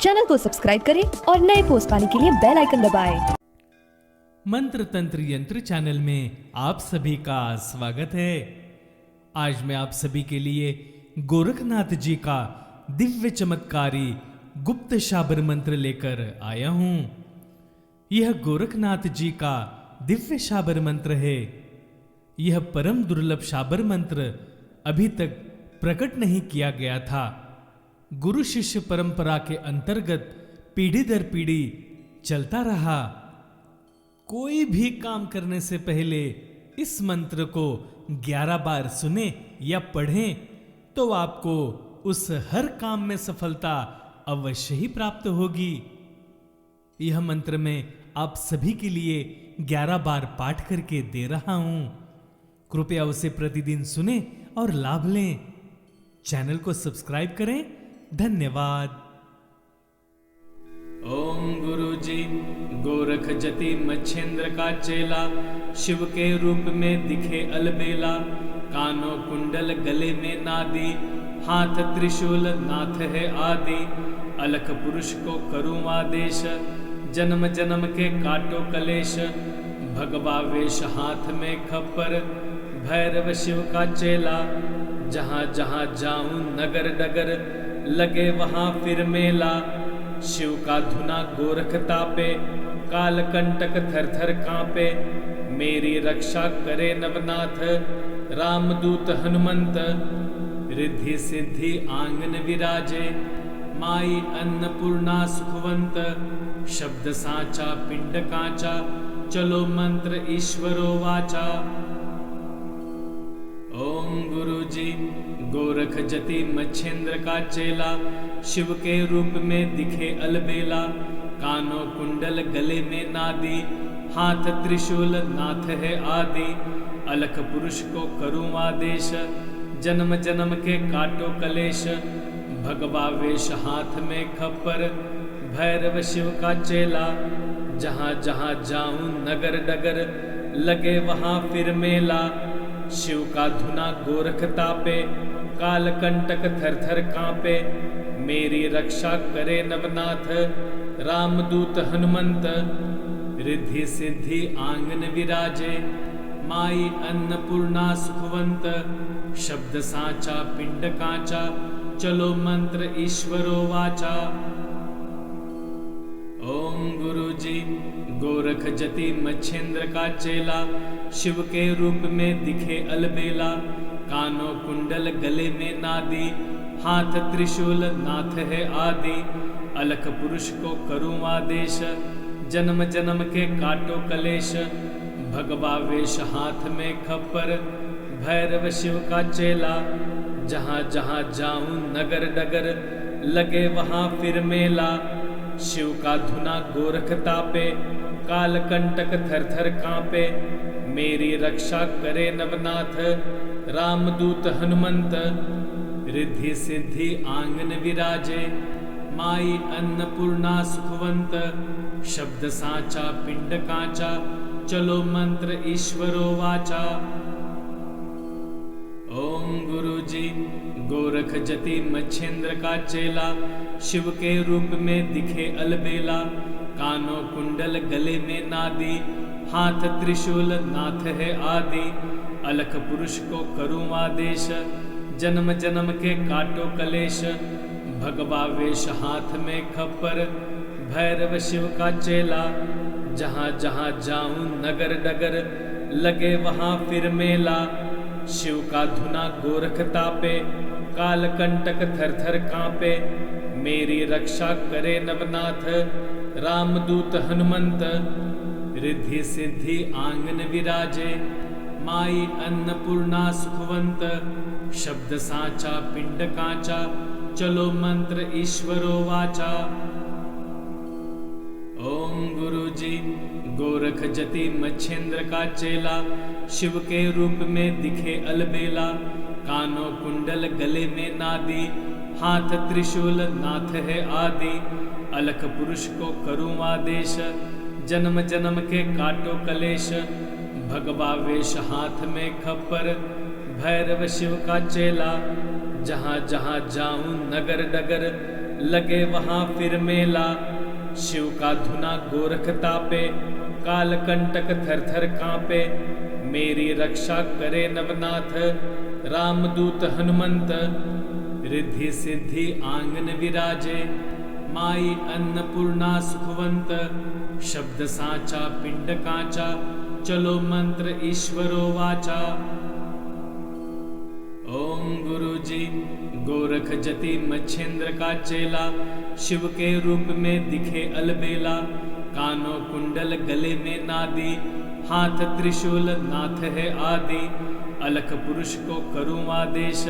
Channel को subscribe करें और नए पोस्ट पाने के लिए बेल आइकन दबाएं। मंत्र तंत्र यंत्र चैनल में आप सभी का स्वागत है। आज मैं आप सभी के लिए गोरखनाथ जी का दिव्य चमत्कारी गुप्त शाबर मंत्र लेकर आया हूं। यह गोरखनाथ जी का दिव्य शाबर मंत्र है। यह परम दुर्लभ शाबर मंत्र अभी तक प्रकट नहीं किया गया था। गुरु शिष्य परंपरा के अंतर्गत पीढ़ी दर पीढ़ी चलता रहा। कोई भी काम करने से पहले इस मंत्र को 11 बार सुने या पढ़ें तो आपको उस हर काम में सफलता अवश्य ही प्राप्त होगी। यह मंत्र मैं आप सभी के लिए 11 बार पाठ करके दे रहा हूं। कृपया उसे प्रतिदिन सुने और लाभ लें। चैनल को सब्सक्राइब करें। धन्यवाद। ओम गुरु जी गोरख जति मच्छेंद्र का चेला, शिव के रूप में दिखे अलबेला। कानों कुंडल गले में नादी, हाथ त्रिशूल नाथ है आदि। अलख पुरुष को करूं आदेश, जन्म जन्म के काटो कलेश। भगवा वेश हाथ में खप्पर, भैरव शिव का चेला। जहां जहां जाऊं नगर डगर, लगे वहां फिर मेला। शिव का धुना गोरख तापे, काल कंटक थर थर कांपे। मेरी रक्षा करे नवनाथ, रामदूत हनुमंत। रिद्धि सिद्धि आंगन विराजे, माई अन्नपूर्णा सुखवंत। शब्द साचा पिंड कांचा, चलो मंत्र ईश्वरो वाचा। ओम गुरु जी गोरख जति मच्छेंद्र का चेला, शिव के रूप में दिखे अलबेला। कानों कुंडल गले में नादी, हाथ त्रिशूल नाथ है आदि। अलख पुरुष को करूं आदेश, जन्म जन्म के काटो कलेश। भगवा वेश हाथ में खप्पर, भैरव शिव का चेला। जहां जहां जाऊं नगर डगर, लगे वहां फिर मेला। शिव का धुना गोरख तापे, काल कंटक थर थर कांपे। मेरी रक्षा करे नवनाथ, रामदूत हनुमंत। रिद्धि सिद्धि आंगन विराजे, माई अन्नपूर्णा सुखवंत। शब्द साचा पिंड कांचा, चलो मंत्र ईश्वरो वाचा। ओम गुरु जी गोरख जति मच्छेंद्र का चेला, शिव के रूप में दिखे अलबेला। कानों कुंडल गले में नादी, हाथ त्रिशूल नाथ है आदि। अलख पुरुष को करूं आदेश, जन्म जन्म के काटो कलेश। भगवा वेश हाथ में खप्पर, भैरव शिव का चेला। जहां जहां जाऊं नगर डगर, लगे वहां फिर मेला। शिव का धुना गोरख तापे, काल कंटक थर थर कांपे। मेरी रक्षा करे नवनाथ, रामदूत हनुमंत। रिद्धि सिद्धि आंगन विराजे, माई अन्नपूर्णा सुखवंत। शब्द साचा पिंड कांचा, चलो मंत्र ईश्वरो वाचा। ओम गुरु जी गोरख जति मच्छेंद्र का चेला, शिव के रूप में दिखे अलबेला। कानों कुंडल गले में नादी, हाथ त्रिशूल नाथ है आदि। अलख पुरुष को करूं आदेश, जन्म जन्म के काटो कलेश। भगवा वेश हाथ में खप्पर, भैरव शिव का चेला। जहां जहां जाऊं नगर डगर, लगे वहां फिर मेला। शिव का धुना गोरख तापे, काल कंटक थर थर कांपे। मेरी रक्षा करे नवनाथ, रामदूत हनुमंत। रिद्धि सिद्धि आंगन विराजे, माई अन्नपूर्णा सुखवंत। शब्द साचा पिंड कांचा, चलो मंत्र ईश्वरो वाचा। ओम गुरु जी गोरख जति मच्छेंद्र का चेला, शिव के रूप में दिखे अलबेला। कानों कुंडल गले में नादी, हाथ त्रिशूल नाथ है आदि। अलख पुरुष को करूं आदेश, जन्म जन्म के काटो कलेश। भगवा वेश हाथ में खप्पर, भैरव शिव का चेला। जहां जहां जाऊं नगर डगर, लगे वहां फिर मेला। शिव का धुना गोरख तापे, काल कंटक थर थर कांपे। मेरी रक्षा करे नवनाथ, रामदूत हनुमंत। रिद्धि सिद्धि आंगन विराजे, माई अन्नपूर्णा सुखवंत। शब्द साचा पिंड कांचा, चलो मंत्र ईश्वरो वाचा। ओम गुरु जी गोरख जति मच्छेंद्र का चेला, शिव के रूप में दिखे अलबेला। कानों कुंडल गले में नादी, हाथ त्रिशूल नाथ है आदि। अलख पुरुष को करूं आदेश,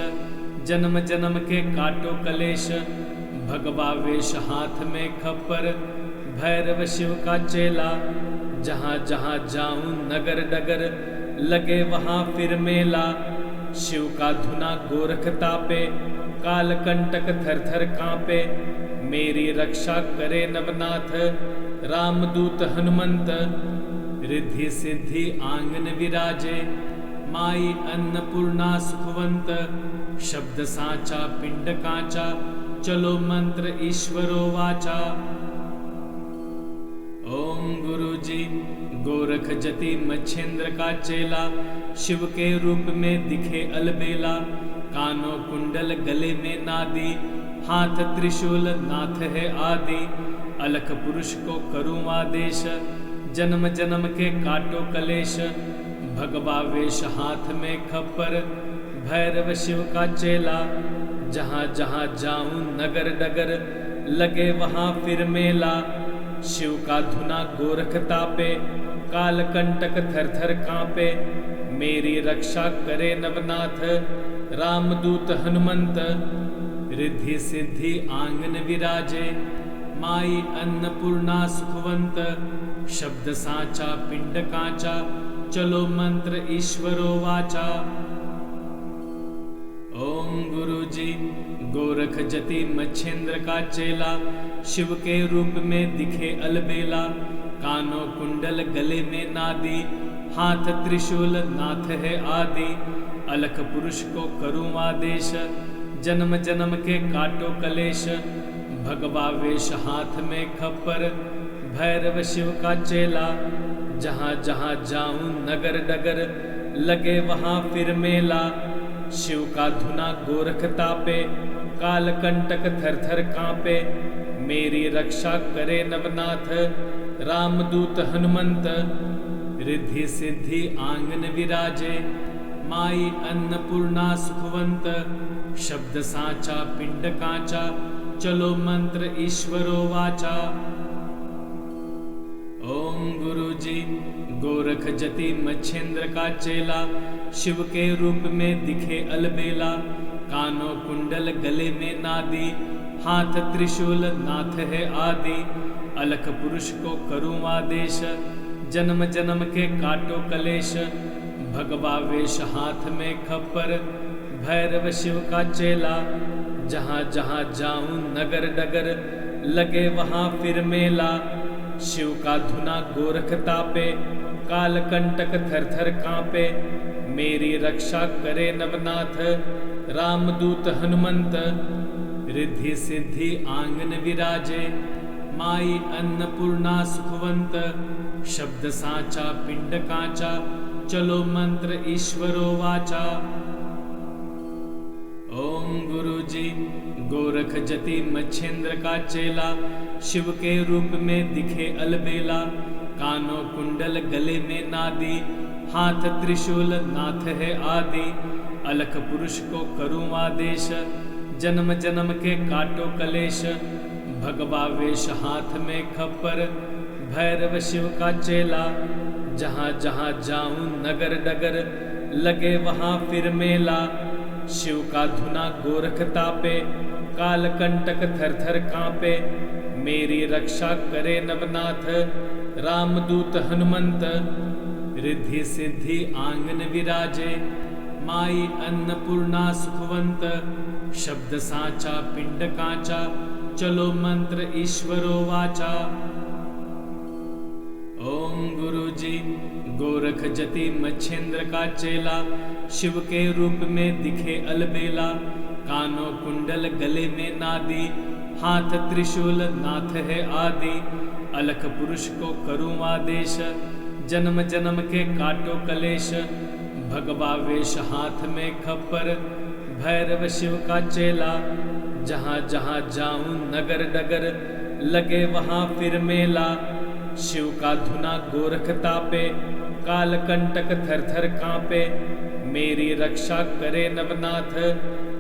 जन्म जन्म के काटो कलेश। भगवा वेश हाथ में खप्पर, भैरव शिव का चेला। जहाँ जहाँ जाऊं नगर डगर, लगे वहां फिर मेला। शिव का धुना गोरख तापे, काल कंटक थर थर कांपे। मेरी रक्षा करे नवनाथ, रामदूत हनुमंत। रिद्धि सिद्धि आंगन विराजे, माई अन्नपूर्णा सुखवंत। शब्द साचा पिंड कांचा, चलो मंत्र ईश्वरो वाचा। ओम गुरु जी गोरख जति मच्छेंद्र का चेला, शिव के रूप में दिखे अलबेला। कानों कुंडल गले में नादी, हाथ त्रिशूल नाथ है आदि। अलख पुरुष को करूं आदेश, जन्म जन्म के काटो कलेश। भगवा वेश हाथ में खप्पर, भैरव शिव का चेला। जहाँ जहाँ जाऊं नगर डगर, लगे वहां फिर मेला। शिव का धुना गोरख तापे, काल कंटक थर थर कांपे। मेरी रक्षा करे नवनाथ, रामदूत हनुमंत। रिद्धि सिद्धि आंगन विराजे, माई अन्नपूर्णा सुखवंत। शब्द साचा पिंड कांचा, चलो मंत्र ईश्वरो वाचा। ओम गुरु जी गोरख जति मच्छेंद्र का चेला, शिव के रूप में दिखे अलबेला। कानों कुंडल गले में नादी, हाथ त्रिशूल नाथ है आदि। अलख पुरुष को करूं आदेश, जन्म जन्म के काटो कलेश। भगवा वेश हाथ में खप्पर, भैरव शिव का चेला। जहाँ जहाँ जाऊं नगर डगर, लगे वहां फिर मेला। शिव का धुना गोरख तापे, काल कंटक थर थर कांपे। मेरी रक्षा करे नवनाथ, रामदूत हनुमंत। रिद्धि सिद्धि आंगन विराजे, माई अन्नपूर्णा सुखवंत। शब्द साचा पिंड कांचा, चलो मंत्र ईश्वरो वाचा। ओम गुरु जी गोरख जति मच्छेंद्र का चेला, शिव के रूप में दिखे अलबेला। कानों कुंडल गले में नादी, हाथ त्रिशूल नाथ है आदि। अलख पुरुष को करूं आदेश, जन्म जन्म के काटो कलेश। भगवा वेश हाथ में खप्पर, भैरव शिव का चेला। जहाँ जहाँ जाऊं नगर डगर, लगे वहां फिर मेला। शिव का धुना गोरख तापे, काल कंटक थर थर कांपे। मेरी रक्षा करे नवनाथ, रामदूत हनुमंत। रिद्धि सिद्धि आंगन विराजे, माई अन्नपूर्णा सुखवंत। शब्द साचा पिंड कांचा, चलो मंत्र ईश्वरो वाचा। ओम गुरु जी गोरख जति मच्छेंद्र का चेला, शिव के रूप में दिखे अलबेला। कानों कुंडल गले में नादी, हाथ त्रिशूल नाथ है आदि। अलख पुरुष को करूं आदेश, जन्म जन्म के काटो कलेश। भगवा वेश हाथ में खप्पर, भैरव शिव का चेला। जहाँ जहाँ जाऊं नगर डगर, लगे वहां फिर मेला। शिव का धुना गोरख तापे, काल कंटक थर थर कांपे। मेरी रक्षा करे नवनाथ, रामदूत हनुमंत। रिद्धि सिद्धि आंगन विराजे, माई अन्नपूर्णा सुखवंत। शब्द साचा पिंड कांचा, चलो मंत्र ईश्वरो वाचा। ओम गुरु जी गोरख जति मच्छेंद्र का चेला, शिव के रूप में दिखे अलबेला। कानों कुंडल गले में नादी, हाथ त्रिशूल नाथ है आदि, अलख पुरुष को करूं आदेश, जन्म जन्म के काटो कलेश, भगवा वेश हाथ में खप्पर, भैरव शिव का चेला, जहाँ जहाँ जाऊं नगर डगर, लगे वहाँ फिर मेला, शिव का धुना गोरख तापे, काल कंटक थर थर कांपे, मेरी रक्षा करे नवनाथ,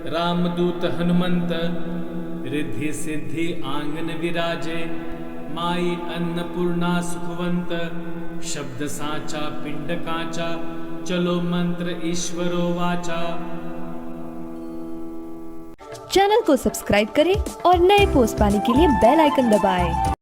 रामदूत हनुमंत, रिद्धि सिद्धि आंगन विराजे, माई अन्नपूर्णा सुखवंत, शब्द साचा पिंड कांचा, चलो मंत्र ईश्वरो वाचा। चैनल को सब्सक्राइब करें और नए पोस्ट पाने के लिए बेल आइकन दबाएं।